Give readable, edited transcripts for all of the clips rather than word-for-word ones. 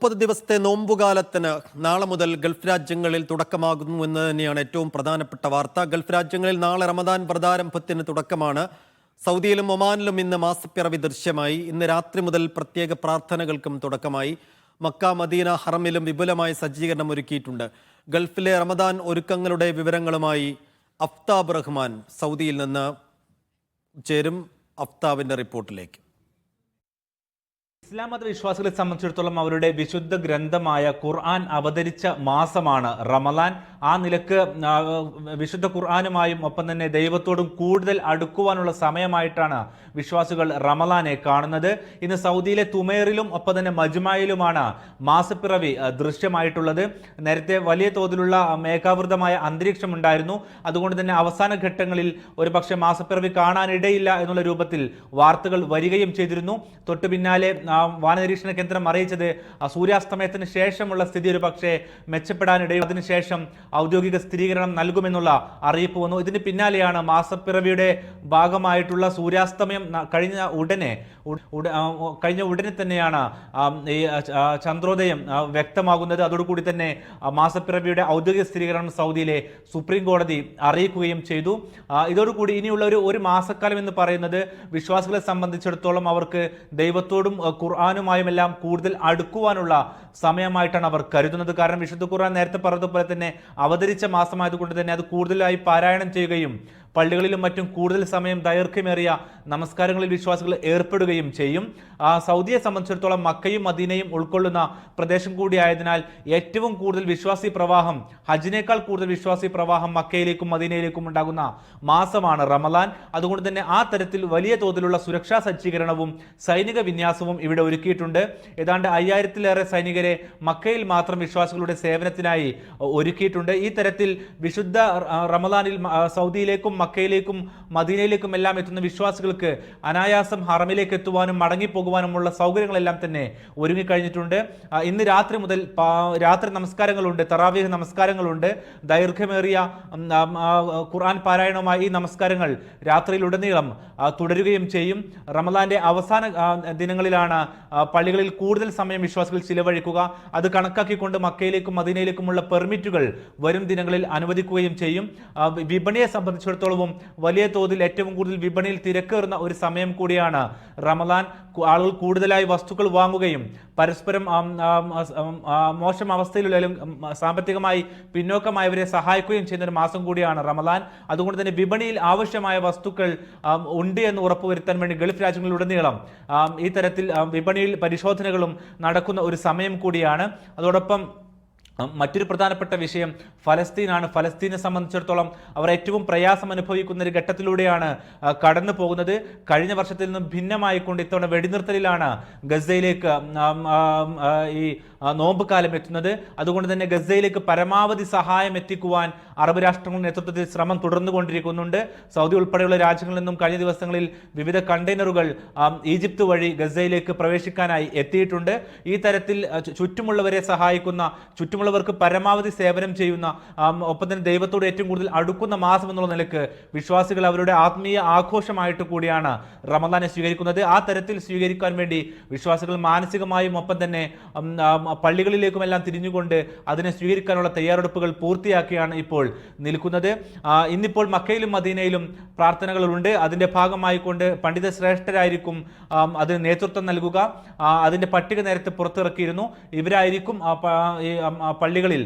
30 ദിവസത്തെ നോമ്പുകാലത്തിന് നാളെ മുതൽ ഗൾഫ് രാജ്യങ്ങളിൽ തുടക്കമാകുന്നു എന്ന് തന്നെയാണ് ഏറ്റവും പ്രധാനപ്പെട്ട വാർത്ത. ഗൾഫ് രാജ്യങ്ങളിൽ നാളെ റമദാൻ വ്രതാരംഭത്തിന് തുടക്കമാണ്. സൗദിയിലും ഒമാനിലും ഇന്ന് മാസപ്പിറവി ദൃശ്യമായി. ഇന്ന് രാത്രി മുതൽ പ്രത്യേക പ്രാർത്ഥനകൾക്കും തുടക്കമായി. മക്ക, മദീന, ഹറമിലും വിപുലമായ സജ്ജീകരണം ഒരുക്കിയിട്ടുണ്ട്. ഗൾഫിലെ റമദാൻ ഒരുക്കങ്ങളുടെ വിവരങ്ങളുമായി അഫ്താബ് റഹ്മാൻ സൗദിയിൽ നിന്ന് ചേരും. അഫ്താബിന്റെ റിപ്പോർട്ടിലേക്ക്. ഇസ്ലാം മത വിശ്വാസികളെ സംബന്ധിച്ചിടത്തോളം അവരുടെ വിശുദ്ധ ഗ്രന്ഥമായ ഖുർആൻ അവതരിച്ച മാസമാണ് റമദാൻ. ആ നിലക്ക് വിശുദ്ധ ഖുർആനുമായും ഒപ്പം തന്നെ ദൈവത്തോടും കൂടുതൽ അടുക്കുവാനുള്ള സമയമായിട്ടാണ് വിശ്വാസികൾ റമദാനെ കാണുന്നത്. ഇന്ന് സൗദിയിലെ തുമേറിലും ഒപ്പം തന്നെ മജ്മയിലുമാണ് മാസപ്പിറവി ദൃശ്യമായിട്ടുള്ളത്. നേരത്തെ വലിയ തോതിലുള്ള മേഘാവൃതമായ അന്തരീക്ഷം ഉണ്ടായിരുന്നു. അതുകൊണ്ട് തന്നെ അവസാന ഘട്ടങ്ങളിൽ ഒരുപക്ഷെ മാസപ്പിറവി കാണാനിടയില്ല എന്നുള്ള രൂപത്തിൽ വാർത്തകൾ വരികയും ചെയ്തിരുന്നു. തൊട്ടു പിന്നാലെ വാനനിരീക്ഷണ കേന്ദ്രം അറിയിച്ചത് സൂര്യാസ്തമയത്തിന് ശേഷമുള്ള സ്ഥിതി ഒരു പക്ഷേ മെച്ചപ്പെടാനിടയും അതിനുശേഷം ഔദ്യോഗിക സ്ഥിരീകരണം നൽകുമെന്നുള്ള അറിയിപ്പ് വന്നു. ഇതിന് പിന്നാലെയാണ് മാസപ്പിറവിയുടെ ഭാഗമായിട്ടുള്ള സൂര്യാസ്തമയം കഴിഞ്ഞ ഉടനെ തന്നെയാണ് ഈ ചന്ദ്രോദയം വ്യക്തമാകുന്നത്. അതോടുകൂടി തന്നെ മാസപ്പിറവിയുടെ ഔദ്യോഗിക സ്ഥിരീകരണം സൗദിയിലെ സുപ്രീം കോടതി അറിയിക്കുകയും ചെയ്തു. ഇതോടുകൂടി ഇനിയുള്ള ഒരു മാസക്കാലം എന്ന് പറയുന്നത് വിശ്വാസികളെ സംബന്ധിച്ചിടത്തോളം അവർക്ക് ദൈവത്തോടും ഖുർആനുമായും എല്ലാം കൂടുതൽ അടുക്കുവാനുള്ള സമയമായിട്ടാണ് അവർ കരുതുന്നത്. കാരണം വിശുദ്ധ ഖുർആൻ നേരത്തെ പറഞ്ഞതുപോലെ തന്നെ അവതരിച്ച മാസമായതുകൊണ്ട് തന്നെ അത് കൂടുതലായി പാരായണം ചെയ്യുകയും പള്ളികളിലും മറ്റും കൂടുതൽ സമയം ദൈർഘ്യമേറിയ നമസ്കാരങ്ങളിൽ വിശ്വാസികൾ ഏർപ്പെടുകയും ചെയ്യും. സൗദിയെ സംബന്ധിച്ചിടത്തോളം മക്കയും മദീനയും ഉൾക്കൊള്ളുന്ന പ്രദേശം കൂടിയായതിനാൽ ഏറ്റവും കൂടുതൽ വിശ്വാസി പ്രവാഹം, ഹജ്ജിനേക്കാൾ കൂടുതൽ വിശ്വാസി പ്രവാഹം മക്കയിലേക്കും മദീനയിലേക്കും ഉണ്ടാകുന്ന മാസമാണ് റമദാൻ. അതുകൊണ്ട് തന്നെ ആ തരത്തിൽ വലിയ തോതിലുള്ള സുരക്ഷാ സജ്ജീകരണവും സൈനിക വിന്യാസവും ഇവിടെ ഒരുക്കിയിട്ടുണ്ട്. ഏതാണ്ട് 5000-ലേറെ സൈനികരെ മക്കയിൽ മാത്രം വിശ്വാസികളുടെ സേവനത്തിനായി ഒരുക്കിയിട്ടുണ്ട്. ഈ തരത്തിൽ വിശുദ്ധ റമദാനിൽ സൗദിയിലേക്കും മക്കയിലേക്കും മദീനയിലേക്കും എല്ലാം എത്തുന്ന വിശ്വാസികൾക്ക് അനായാസം ഹറമിലേക്ക് എത്തുവാനും മടങ്ങിപ്പോകുവാനുമുള്ള സൗകര്യങ്ങളെല്ലാം തന്നെ ഒരുങ്ങിക്കഴിഞ്ഞിട്ടുണ്ട്. ഇന്ന് രാത്രി മുതൽ രാത്രി നമസ്കാരങ്ങളുണ്ട്, തറാവീഹ് നമസ്കാരങ്ങളുണ്ട്. ദൈർഘ്യമേറിയ ഖുർആൻ പാരായണവുമായി ഈ നമസ്കാരങ്ങൾ രാത്രിയിലുടനീളം തുടരുകയും ചെയ്യും. റമദാന്റെ അവസാന ദിനങ്ങളിലാണ് പള്ളികളിൽ കൂടുതൽ സമയം വിശ്വാസികൾ ചിലവഴിക്കുക. അത് കണക്കാക്കിക്കൊണ്ട് മക്കയിലേക്കും മദീനയിലേക്കുമുള്ള പെർമിറ്റുകൾ വരും ദിനങ്ങളിൽ അനുവദിക്കുകയും ചെയ്യും. വിപണിയെ സംബന്ധിച്ചിടത്തോളം വലിയ തോതിൽ ഏറ്റവും കൂടുതൽ വിപണിയിൽ തിരക്കേറുന്ന ഒരു സമയം കൂടിയാണ് റമദാൻ. ആളുകൾ കൂടുതലായി വസ്തുക്കൾ വാങ്ങുകയും പരസ്പരം മോശം അവസ്ഥയിലുള്ള സാമ്പത്തികമായി പിന്നോക്കമായവരെ സഹായിക്കുകയും ചെയ്യുന്ന ഒരു മാസം കൂടിയാണ് റമദാൻ. അതുകൊണ്ട് തന്നെ വിപണിയിൽ ആവശ്യമായ വസ്തുക്കൾ ഉണ്ട് എന്ന് ഉറപ്പുവരുത്താൻ വേണ്ടി ഗൾഫ് രാജ്യങ്ങളിലുടനീളം ഈ തരത്തിൽ വിപണിയിൽ പരിശോധനകളും നടക്കുന്ന ഒരു സമയം കൂടിയാണ്. അതോടൊപ്പം മറ്റൊരു പ്രധാനപ്പെട്ട വിഷയം ഫലസ്തീനാണ്. ഫലസ്തീനെ സംബന്ധിച്ചിടത്തോളം അവർ ഏറ്റവും പ്രയാസം അനുഭവിക്കുന്ന ഒരു ഘട്ടത്തിലൂടെയാണ് കടന്നു പോകുന്നത്. കഴിഞ്ഞ വർഷത്തിൽ നിന്നും ഭിന്നമായിക്കൊണ്ട് ഇത്തവണ വെടിനിർത്തലിലാണ് ഗസയിലേക്ക് ഈ നോമ്പ് കാലം എത്തുന്നത്. അതുകൊണ്ട് തന്നെ ഗസയിലേക്ക് പരമാവധി സഹായം എത്തിക്കുവാൻ അറബ് രാഷ്ട്രങ്ങളുടെ നേതൃത്വത്തിൽ ശ്രമം തുടർന്നുകൊണ്ടിരിക്കുന്നുണ്ട്. സൗദി ഉൾപ്പെടെയുള്ള രാജ്യങ്ങളിൽ നിന്നും കഴിഞ്ഞ ദിവസങ്ങളിൽ വിവിധ കണ്ടെയ്നറുകൾ ഈജിപ്ത് വഴി ഗസയിലേക്ക് പ്രവേശിക്കാനായി എത്തിയിട്ടുണ്ട്. ഈ തരത്തിൽ ചുറ്റുമുള്ളവരെ സഹായിക്കുന്ന, ചുറ്റുമുള്ളവർക്ക് പരമാവധി സേവനം ചെയ്യുന്ന, ഒപ്പം തന്നെ ദൈവത്തോട് ഏറ്റവും കൂടുതൽ അടുക്കുന്ന മാസം എന്നുള്ള നിലക്ക് വിശ്വാസികൾ അവരുടെ ആത്മീയ ആഘോഷമായിട്ട് കൂടിയാണ് റമദാനെ സ്വീകരിക്കുന്നത്. ആ തരത്തിൽ സ്വീകരിക്കാൻ വേണ്ടി വിശ്വാസികൾ മാനസികമായും ഒപ്പം തന്നെ പള്ളികളിലേക്കുമെല്ലാം തിരിഞ്ഞുകൊണ്ട് അതിനെ സ്വീകരിക്കാനുള്ള തയ്യാറെടുപ്പുകൾ പൂർത്തിയാക്കിയാണ് ഇപ്പോൾ നിൽക്കുന്നത്. ഇന്നിപ്പോൾ മക്കയിലും മദീനയിലും പ്രാർത്ഥനകളുണ്ട്. അതിൻ്റെ ഭാഗമായിക്കൊണ്ട് പണ്ഡിത ശ്രേഷ്ഠരായിരിക്കും അതിന് നേതൃത്വം നൽകുക. അതിൻ്റെ പട്ടിക നേരത്തെ പുറത്തിറക്കിയിരുന്നു. ഇവരായിരിക്കും പള്ളികളിൽ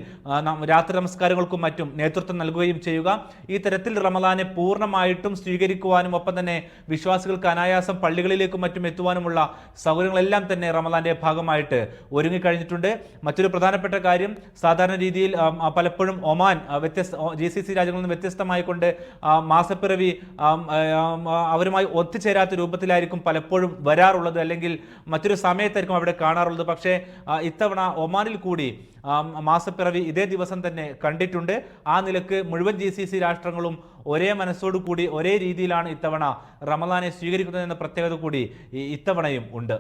രാത്രി നമസ്കാരങ്ങൾക്കും മറ്റും നേതൃത്വം നൽകുകയും ചെയ്യുക. ഈ തരത്തിൽ റമദാനെ പൂർണ്ണമായിട്ടും സ്വീകരിക്കുവാനും ഒപ്പം തന്നെ വിശ്വാസികൾക്ക് അനായാസം പള്ളികളിലേക്കും മറ്റും എത്തുവാനുമുള്ള സൗകര്യങ്ങളെല്ലാം തന്നെ റമദാന്റെ ഭാഗമായിട്ട് ഒരുങ്ങിക്കഴിഞ്ഞിട്ടുണ്ട്. മറ്റൊരു പ്രധാനപ്പെട്ട കാര്യം, സാധാരണ രീതിയിൽ പലപ്പോഴും ഒമാൻ GCC രാജ്യങ്ങളിൽ നിന്ന് വ്യത്യസ്തമായിക്കൊണ്ട് മാസപ്പിറവി അവരുമായി ഒത്തുചേരാത്ത രൂപത്തിലായിരിക്കും പലപ്പോഴും വരാറുള്ളത്, അല്ലെങ്കിൽ മറ്റൊരു സമയത്തായിരിക്കും അവിടെ കാണാറുള്ളത്. പക്ഷേ ഇത്തവണ ഒമാനിൽ കൂടി മാസപ്പിറവി ഇതേ ദിവസം തന്നെ കണ്ടിട്ടുണ്ട്. ആ നിലക്ക് മുഴുവൻ GCC രാഷ്ട്രങ്ങളും ഒരേ മനസ്സോടു കൂടി ഒരേ രീതിയിലാണ് ഇത്തവണ റമദാനെ സ്വീകരിക്കുന്നതെന്ന പ്രത്യേകത കൂടി ഇത്തവണയും ഉണ്ട്.